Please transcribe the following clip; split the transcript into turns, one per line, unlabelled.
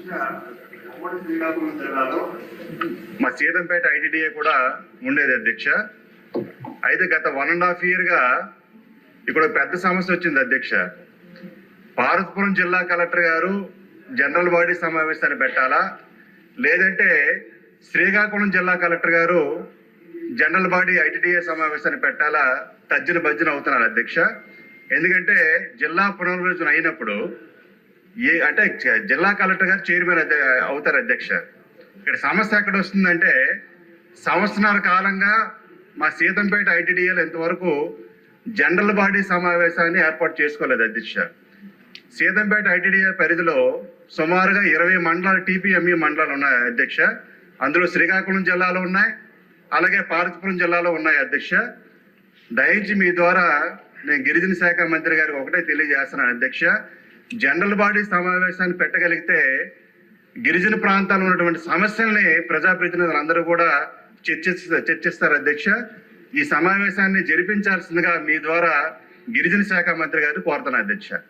ఉమ్మడి శ్రీకాకుళం జిల్లాలో మా సీతంపేట ఐటీడీఏ కూడా ఉండేది అధ్యక్ష. అయితే గత 1.5 year గా ఇక్కడ పెద్ద సమస్య వచ్చింది అధ్యక్ష. పార్వతీపురం జిల్లా కలెక్టర్ గారు జనరల్ బాడీ సమావేశాన్ని పెట్టాలా, లేదంటే శ్రీకాకుళం జిల్లా కలెక్టర్ గారు జనరల్ బాడీ ఐటీడీఏ సమావేశాన్ని పెట్టాలా తర్జన భర్జన అవుతున్నారు అధ్యక్ష. ఎందుకంటే జిల్లా పునర్విభజన అయినప్పుడు అంటే జిల్లా కలెక్టర్ గారు చైర్మన్ అవుతారు అధ్యక్ష. ఇక్కడ సమస్య ఎక్కడ వస్తుందంటే, సంవత్సరాల కాలంగా మా సీతంపేట ఐటీడీఏలు ఇంతవరకు జనరల్ బాడీ సమావేశాన్ని ఏర్పాటు చేసుకోలేదు అధ్యక్ష. సీతంపేట ఐటీడీఏ పరిధిలో సుమారుగా 20 మండలాలు టీపీఎంఈ మండలాలు ఉన్నాయి అధ్యక్ష. అందులో శ్రీకాకుళం జిల్లాలో ఉన్నాయి, అలాగే పార్వతీపురం జిల్లాలో ఉన్నాయి అధ్యక్ష. దయచేసి మీ ద్వారా నేను గిరిజన శాఖ మంత్రి గారికి ఒకటే తెలియజేస్తున్నాను అధ్యక్ష. జనరల్ బాడీ సమావేశాన్ని పెట్టగలిగితే గిరిజన ప్రాంతాల్లో ఉన్నటువంటి సమస్యల్ని ప్రజాప్రతినిధులు అందరూ కూడా చర్చిస్తారు అధ్యక్ష. ఈ సమావేశాన్ని జరిపించాల్సిందిగా మీ ద్వారా గిరిజన శాఖ మంత్రి గారిని కోరుతున్నాను అధ్యక్ష.